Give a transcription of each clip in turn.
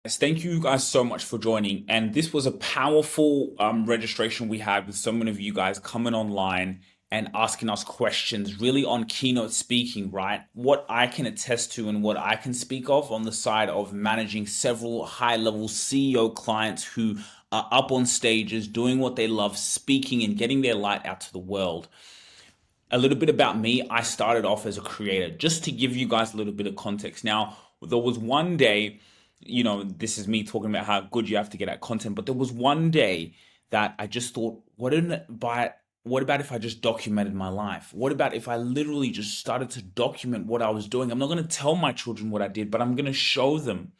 Yes, thank you guys so much for joining. And this was a powerful registration we had with so many of you guys coming online and asking us questions, really on keynote speaking, right? What I can attest to and what I can speak of on the side of managing several high level CEO clients who are up on stages, doing what they love, speaking and getting their light out to the world. A little bit about me, I started off as a creator, just to give you guys a little bit of context. Now, there was one day, this is me talking about how good you have to get at content, but there was one day that I just thought, what about if I just documented my life? What about if I literally just started to document what I was doing? I'm not going to tell my children what I did, but I'm going to show them,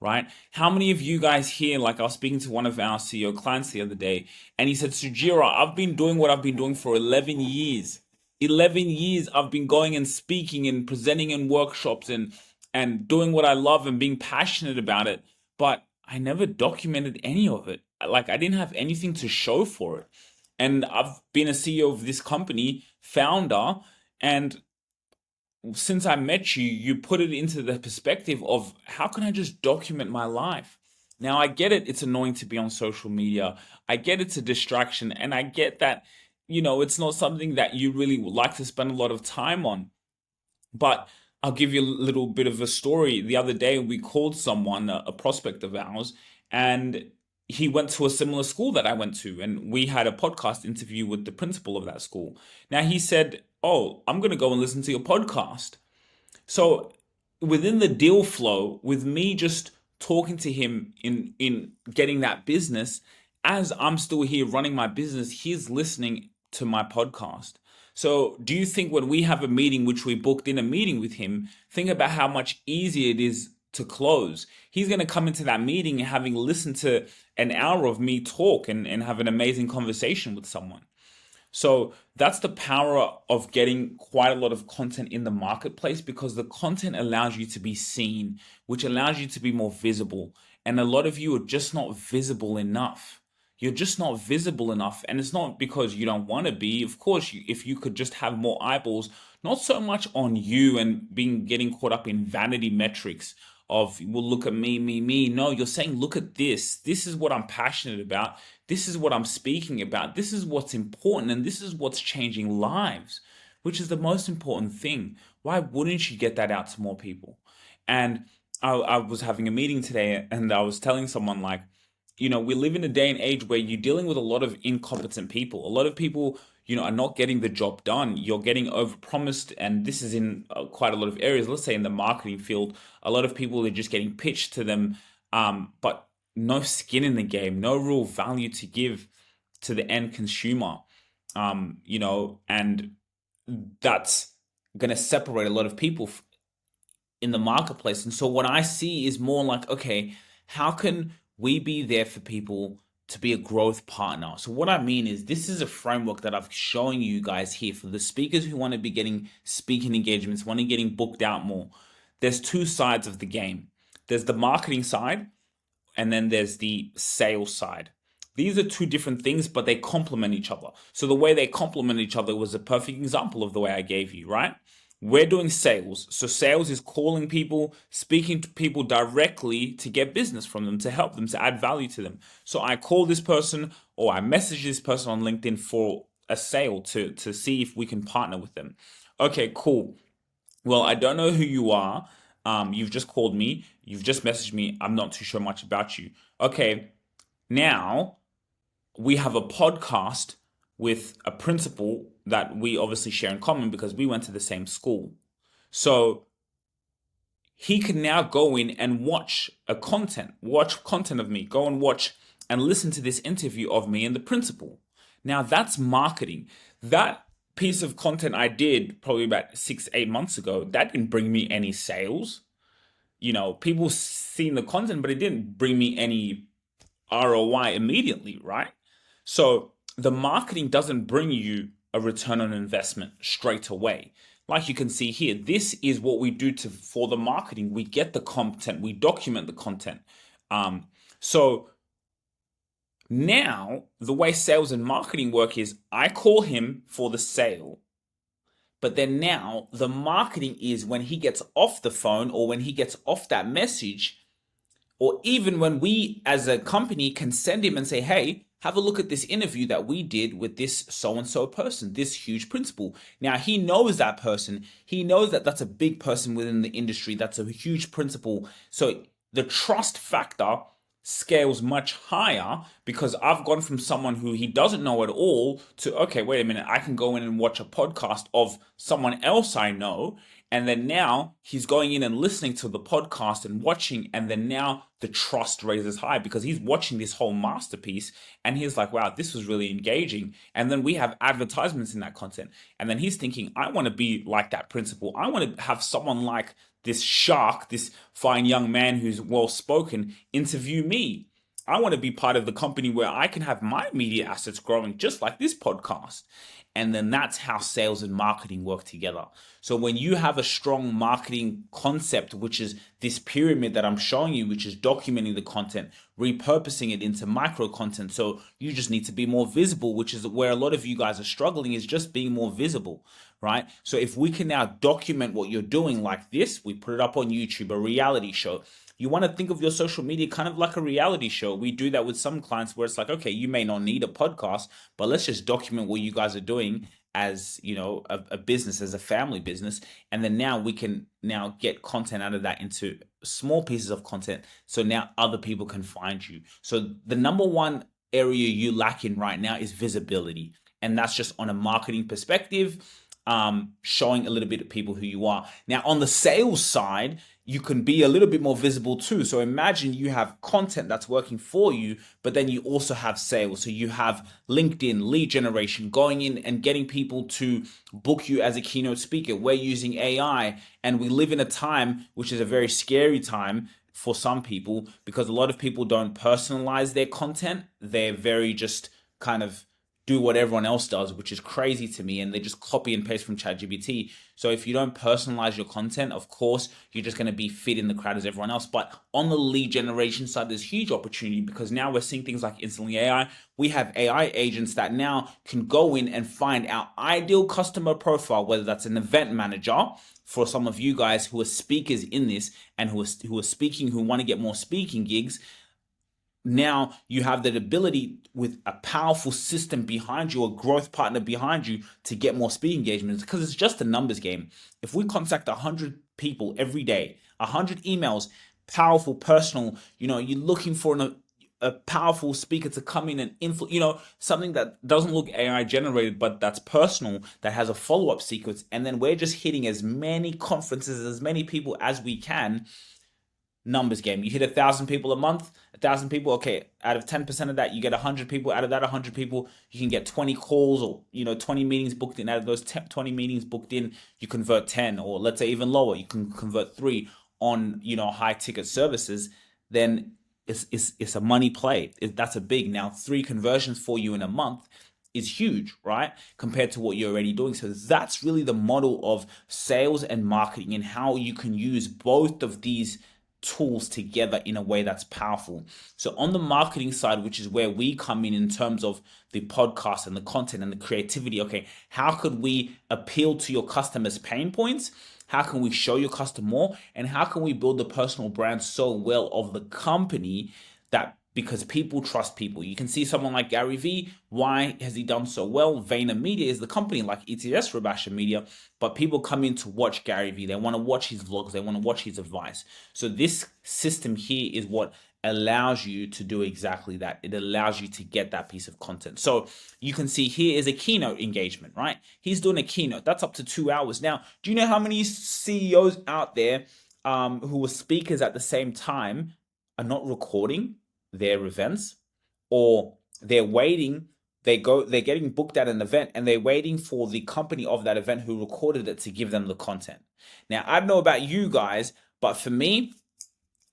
right? How many of you guys here, like I was speaking to one of our CEO clients the other day, and he said, Sugira, I've been doing what I've been doing for 11 years. 11 years I've been going and speaking and presenting in workshops and doing what I love and being passionate about it, but I never documented any of it. Like I didn't have anything to show for it. And I've been a CEO of this company, founder, and since I met you, you put it into the perspective of how can I just document my life? Now, I get it, it's annoying to be on social media. I get it's a distraction, and I get that, it's not something that you really would like to spend a lot of time on. But I'll give you a little bit of a story. The other day, we called someone, a prospect of ours, and he went to a similar school that I went to, and we had a podcast interview with the principal of that school. Now, he said, "Oh, I'm going to go and listen to your podcast." So, within the deal flow, with me just talking to him in getting that business, as I'm still here running my business, he's listening to my podcast. So, do you think when we have a meeting, which we booked in a meeting with him, think about how much easier it is to close? He's going to come into that meeting having listened to an hour of me talk and have an amazing conversation with someone. So that's the power of getting quite a lot of content in the marketplace, because the content allows you to be seen, which allows you to be more visible. And a lot of you are just not visible enough. You're just not visible enough. And it's not because you don't want to be. Of course, if you could just have more eyeballs, not so much on you and getting caught up in vanity metrics of, well, look at me, me, me. No, you're saying, look at this. This is what I'm passionate about. This is what I'm speaking about. This is what's important. And this is what's changing lives, which is the most important thing. Why wouldn't you get that out to more people? And I was having a meeting today and I was telling someone, like, we live in a day and age where you're dealing with a lot of incompetent people. A lot of people, are not getting the job done. You're getting overpromised, and this is in quite a lot of areas. Let's say in the marketing field, a lot of people are just getting pitched to them, but no skin in the game, no real value to give to the end consumer. And that's going to separate a lot of people in the marketplace. And so what I see is more like, okay, how can we be there for people to be a growth partner? So what I mean is, this is a framework that I've shown you guys here for the speakers who want to be getting speaking engagements, want to getting booked out more. There's two sides of the game. There's the marketing side, and then there's the sales side. These are two different things, but they complement each other. So the way they complement each other was a perfect example of the way I gave you, right? We're doing sales. So sales is calling people, speaking to people directly to get business from them, to help them, to add value to them. So I call this person or I message this person on LinkedIn for a sale to see if we can partner with them. Okay, cool. Well, I don't know who you are. You've just called me. You've just messaged me. I'm not too sure much about you. Okay, now we have a podcast with a principal that we obviously share in common because we went to the same school. So he can now go in and watch content of me, go and watch and listen to this interview of me and the principal. Now that's marketing. That piece of content I did probably about 6, 8 months ago, that didn't bring me any sales. People seen the content, but it didn't bring me any ROI immediately, right? So the marketing doesn't bring you a return on investment straight away. Like you can see here, this is what we do for the marketing. We get the content, we document the content. So now the way sales and marketing work is, I call him for the sale. But then now the marketing is when he gets off the phone or when he gets off that message, Or even when we as a company can send him and say, hey, have a look at this interview that we did with this so and so person, this huge principal. Now he knows that person. He knows that that's a big person within the industry. That's a huge principal. So the trust factor scales much higher because I've gone from someone who he doesn't know at all to, okay, wait a minute, I can go in and watch a podcast of someone else I know. And then now he's going in and listening to the podcast and watching. And then now the trust raises high because he's watching this whole masterpiece and he's like, wow, this was really engaging. And then we have advertisements in that content. And then he's thinking, I want to be like that principal. I want to have someone like this shark, this fine young man who's well spoken, interview me. I want to be part of the company where I can have my media assets growing just like this podcast. And then that's how sales and marketing work together. So when you have a strong marketing concept, which is this pyramid that I'm showing you, which is documenting the content, repurposing it into micro content. So you just need to be more visible, which is where a lot of you guys are struggling, is just being more visible, right? So if we can now document what you're doing like this, we put it up on YouTube, a reality show. You want to think of your social media kind of like a reality show. We do that with some clients where it's like, okay, you may not need a podcast, but let's just document what you guys are doing as, you know, a business, as a family business. And then now we can now get content out of that into small pieces of content. So now other people can find you. So the number one area you lack in right now is visibility. And that's just on a marketing perspective, showing a little bit of people who you are. Now, on the sales side, you can be a little bit more visible too. So imagine you have content that's working for you, but then you also have sales. So you have LinkedIn lead generation, going in and getting people to book you as a keynote speaker. We're using AI, and we live in a time which is a very scary time for some people because a lot of people don't personalize their content. They're very just kind of do what everyone else does, which is crazy to me, and they just copy and paste from ChatGPT. So if you don't personalize your content, of course, you're just going to be fit in the crowd as everyone else. But on the lead generation side, there's huge opportunity because now we're seeing things like instantly AI. We have AI agents that now can go in and find our ideal customer profile, whether that's an event manager for some of you guys who are speakers in this and who are speaking, who want to get more speaking gigs. Now you have that ability with a powerful system behind you, a growth partner behind you, to get more speaking engagements, because it's just a numbers game. If we contact 100 people every day, 100 emails, powerful, personal, you're looking for a powerful speaker to come in and influence, something that doesn't look AI generated, but that's personal, that has a follow-up sequence. And then we're just hitting as many conferences, as many people as we can. Numbers game. You hit 1,000 people a month, 1,000 people. Okay, out of 10% of that, you get 100 people. Out of that 100 people, you can get 20 calls or 20 meetings booked in. Out of those 20 meetings booked in, you convert 10, or let's say even lower, you can convert 3 on high ticket services. Then it's a money play. That's a big. Now 3 conversions for you in a month is huge, right? Compared to what you're already doing. So that's really the model of sales and marketing, and how you can use both of these tools together in a way that's powerful. So on the marketing side, which is where we come in terms of the podcast and the content and the creativity, okay, how could we appeal to your customers' pain points? How can we show your customer more? And how can we build the personal brand so well of the company that, because people trust people. You can see someone like Gary Vee. Why has he done so well? VaynerMedia is the company, like ETS Rubasha Media, but people come in to watch Gary Vee. They want to watch his vlogs. They want to watch his advice. So this system here is what allows you to do exactly that. It allows you to get that piece of content. So you can see here is a keynote engagement, right? He's doing a keynote. That's up to 2 hours. Now, do you know how many CEOs out there who were speakers at the same time are not recording their events, or they're waiting, they're getting booked at an event and they're waiting for the company of that event who recorded it to give them the content? Now, I don't know about you guys, but for me,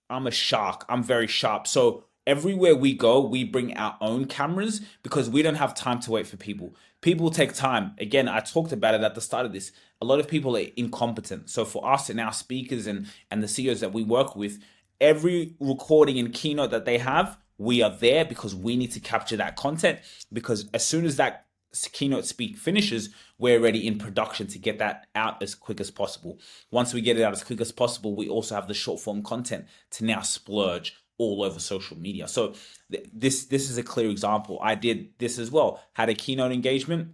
I'm a shark. I'm very sharp. So everywhere we go, we bring our own cameras because we don't have time to wait for people. People take time. Again, I talked about it at the start of this. A lot of people are incompetent. So for us and our speakers and the CEOs that we work with, every recording and keynote that they have, we are there because we need to capture that content, because as soon as that keynote speak finishes, we're already in production to get that out as quick as possible. Once we get it out as quick as possible, we also have the short form content to now splurge all over social media. So this is a clear example. I did this as well. Had a keynote engagement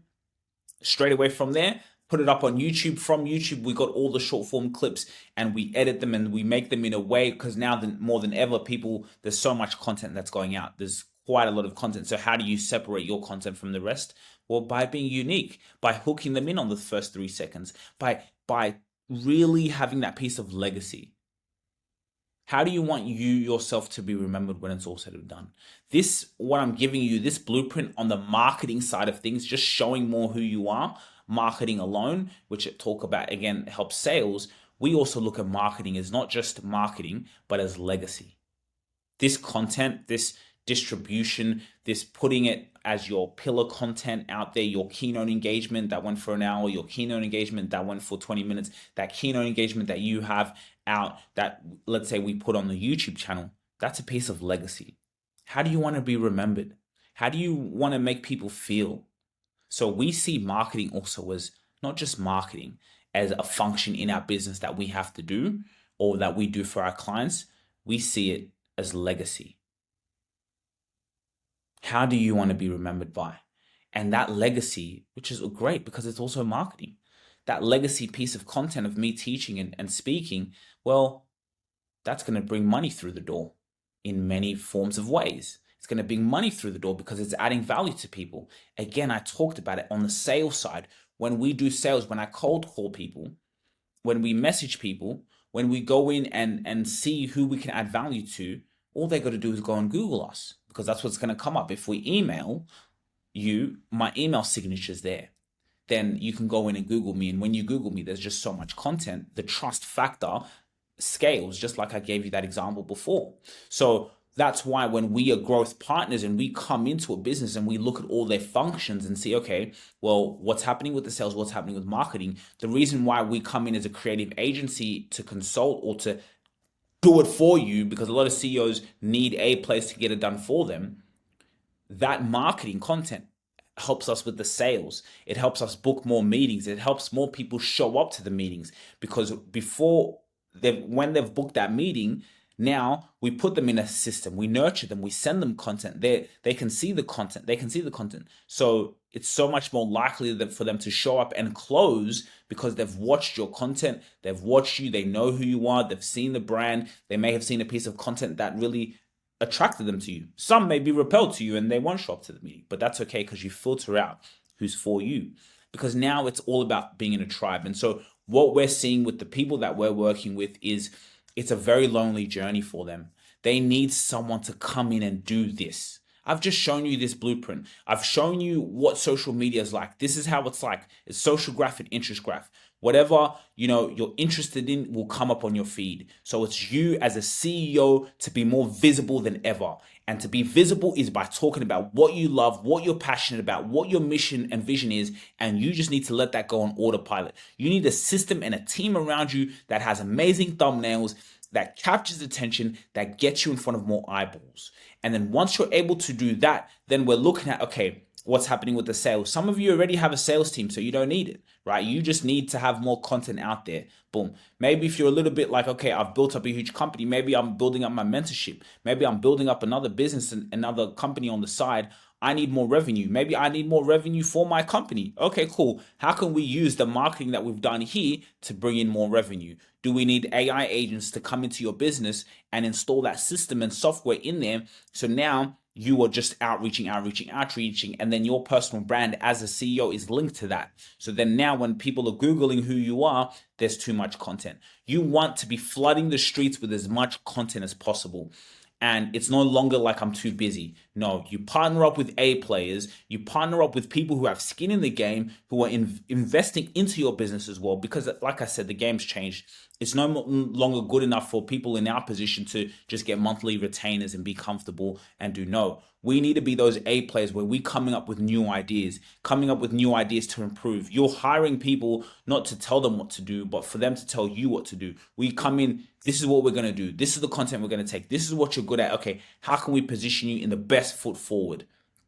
straight away from there, put it up on YouTube. From YouTube, we got all the short form clips and we edit them and we make them in a way, because now more than ever, there's so much content that's going out. There's quite a lot of content. So how do you separate your content from the rest? Well, by being unique, by hooking them in on the first 3 seconds, by really having that piece of legacy. How do you want you yourself to be remembered when it's all said and done? What I'm giving you, this blueprint on the marketing side of things, just showing more who you are, marketing alone, which it talk about again, helps sales. We also look at marketing as not just marketing, but as legacy. This content, this distribution, this putting it as your pillar content out there, your keynote engagement that went for an hour, your keynote engagement that went for 20 minutes, that keynote engagement that you have out that, let's say, we put on the YouTube channel, that's a piece of legacy. How do you want to be remembered? How do you want to make people feel? So we see marketing also as not just marketing as a function in our business that we have to do or that we do for our clients. We see it as legacy. How do you want to be remembered by? And that legacy, which is great because it's also marketing, that legacy piece of content of me teaching and speaking, well, that's going to bring money through the door in many forms of ways. It's going to bring money through the door because it's adding value to people. Again, I talked about it on the sales side. When we do sales, when I cold call people, when we message people, when we go in and see who we can add value to, all they got to do is go and Google us, because that's what's going to come up. If we email you, my email signature's there. Then you can go in and Google me. And when you Google me, there's just so much content. The trust factor scales, just like I gave you that example before. So that's why when we are growth partners and we come into a business and we look at all their functions and see, okay, well, what's happening with the sales, what's happening with marketing, the reason why we come in as a creative agency to consult or to do it for you, because a lot of CEOs need a place to get it done for them, that marketing content helps us with the sales. It helps us book more meetings. It helps more people show up to the meetings, because when they've booked that meeting, now we put them in a system, we nurture them, we send them content. They can see the content. So it's so much more likely for them to show up and close, because they've watched your content, they've watched you, they know who you are, they've seen the brand, they may have seen a piece of content that really attracted them to you. Some may be repelled to you and they won't show up to the meeting, but that's okay, because you filter out who's for you, because now it's all about being in a tribe. And so what we're seeing with the people that we're working with is it's a very lonely journey for them. They need someone to come in and do this. I've just shown you this blueprint. I've shown you what social media is like. This is how it's like. It's social graph and interest graph. Whatever you're interested in will come up on your feed. So it's you as a CEO to be more visible than ever. And to be visible is by talking about what you love, what you're passionate about, what your mission and vision is, and you just need to let that go on autopilot. You need a system and a team around you that has amazing thumbnails, that captures attention, that gets you in front of more eyeballs. And then once you're able to do that, then we're looking at, okay, what's happening with the sales? Some of you already have a sales team, so you don't need it, right? You just need to have more content out there. Boom. Maybe if you're a little bit like, okay, I've built up a huge company, maybe I'm building up my mentorship, maybe I'm building up another business and another company on the side. I need more revenue. Maybe I need more revenue for my company. Okay, cool. How can we use the marketing that we've done here to bring in more revenue? Do we need AI agents to come into your business and install that system and software in there? So now you are just outreaching, and then your personal brand as a CEO is linked to that. So then now when people are Googling who you are, there's too much content. You want to be flooding the streets with as much content as possible. And it's no longer like I'm too busy. No, you partner up with A players, you partner up with people who have skin in the game, who are investing into your business as well. Because like I said, the game's changed. It's no longer good enough for people in our position to just get monthly retainers and be comfortable and do. No, we need to be those A players where we're coming up with new ideas to improve. You're hiring people not to tell them what to do, but for them to tell you what to do. We come in, this is what we're going to do. This is the content we're going to take. This is what you're good at. Okay, how can we position you in the best foot forward?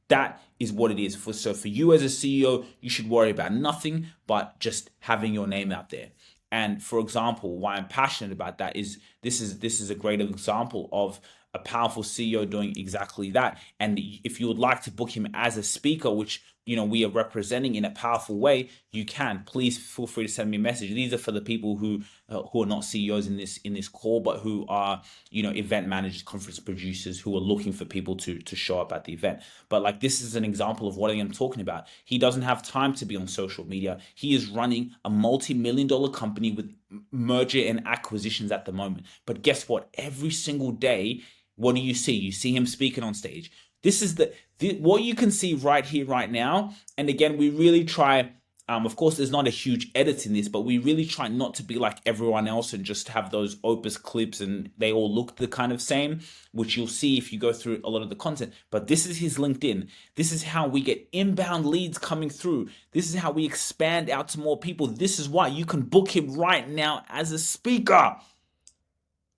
That is what it is. So for you as a CEO, you should worry about nothing but just having your name out there. And for example, why I'm passionate about that is this is a great example of a powerful CEO doing exactly that. And if you would like to book him as a speaker, which we are representing in a powerful way, you can. Please feel free to send me a message. These are for the people who are not CEOs in this call, but who are event managers, conference producers, who are looking for people to show up at the event. But like, this is an example of what I am talking about. He doesn't have time to be on social media. He is running a multi-million-dollar company with merger and acquisitions at the moment. But guess what? Every single day, what do you see? You see him speaking on stage. This is what you can see right here, right now. And again, we really try. Of course, there's not a huge edit in this, but we really try not to be like everyone else and just have those opus clips and they all look the kind of same, which you'll see if you go through a lot of the content. But this is his LinkedIn. This is how we get inbound leads coming through. This is how we expand out to more people. This is why you can book him right now as a speaker.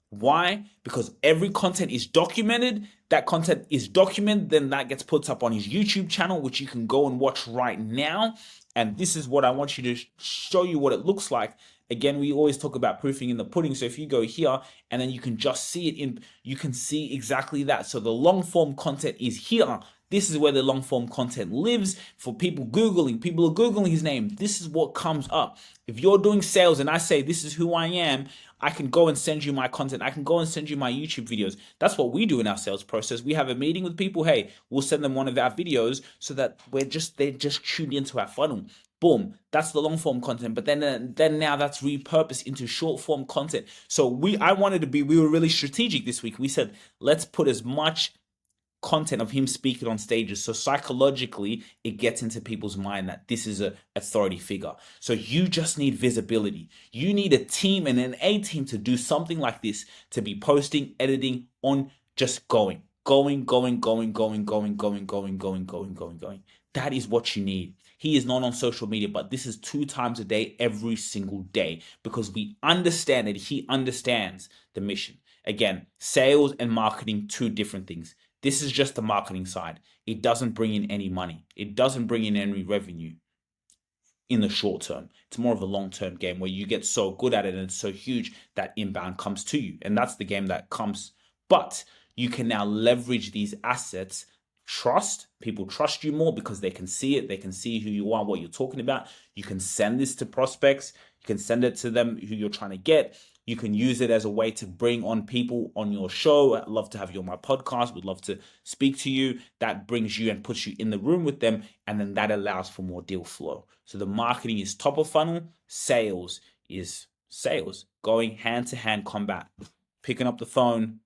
Why? Because every content is documented. That content is documented, then that gets put up on his YouTube channel, which you can go and watch right now. And this is what I want you to show you what it looks like. Again, we always talk about proofing in the pudding. So if you go here and then you can just see it you can see exactly that. So the long form content is here. This is where the long form content lives. For people are Googling his name. This is what comes up. If you're doing sales and I say, this is who I am, I can go and send you my content. I can go and send you my YouTube videos. That's what we do in our sales process. We have a meeting with people. Hey, we'll send them one of our videos so that they're just tuned into our funnel. Boom, that's the long form content. But then now that's repurposed into short form content. So we were really strategic this week. We said, let's put as much content of him speaking on stages, so psychologically it gets into people's mind that this is a authority figure. So you just need visibility. You need a team and an A team to do something like this, to be posting, editing on, just going. That is what you need. He is not on social media, but this is 2 times a day, every single day, because we understand that he understands the mission. Again, sales and marketing, 2 different things. This is just the marketing side. It doesn't bring in any money. It doesn't bring in any revenue in the short term. It's more of a long-term game where you get so good at it and it's so huge that inbound comes to you. And that's the game that comes. But you can now leverage these assets. Trust. People trust you more because they can see it. They can see who you are, what you're talking about. You can send this to prospects. You can send it to them who you're trying to get. You can use it as a way to bring on people on your show. I'd love to have you on my podcast. Would love to speak to you. That brings you and puts you in the room with them. And then that allows for more deal flow. So the marketing is top of funnel. Sales is sales. Going hand to hand combat. Picking up the phone,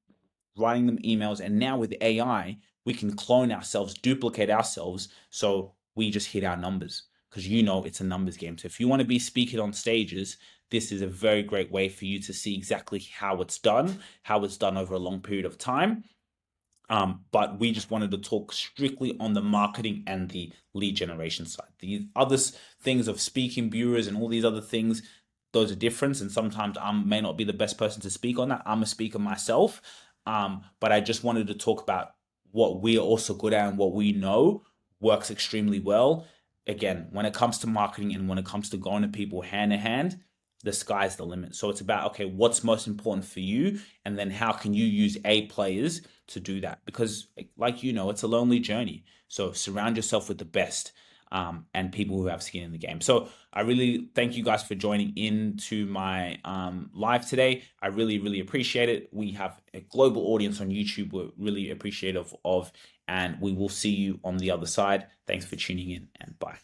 writing them emails. And now with AI, we can clone ourselves, duplicate ourselves. So we just hit our numbers, because it's a numbers game. So if you want to be speaking on stages, this is a very great way for you to see exactly how it's done over a long period of time. But we just wanted to talk strictly on the marketing and the lead generation side. The other things of speaking bureaus and all these other things, those are different. And sometimes I may not be the best person to speak on that. I'm a speaker myself. But I just wanted to talk about what we are also good at and what we know works extremely well. Again, when it comes to marketing and when it comes to going to people hand in hand, the sky's the limit. So it's about, okay, what's most important for you? And then how can you use A players to do that? Because it's a lonely journey. So surround yourself with the best and people who have skin in the game. So I really thank you guys for joining into my live today. I really, really appreciate it. We have a global audience on YouTube we're really appreciative of, and we will see you on the other side. Thanks for tuning in, and bye.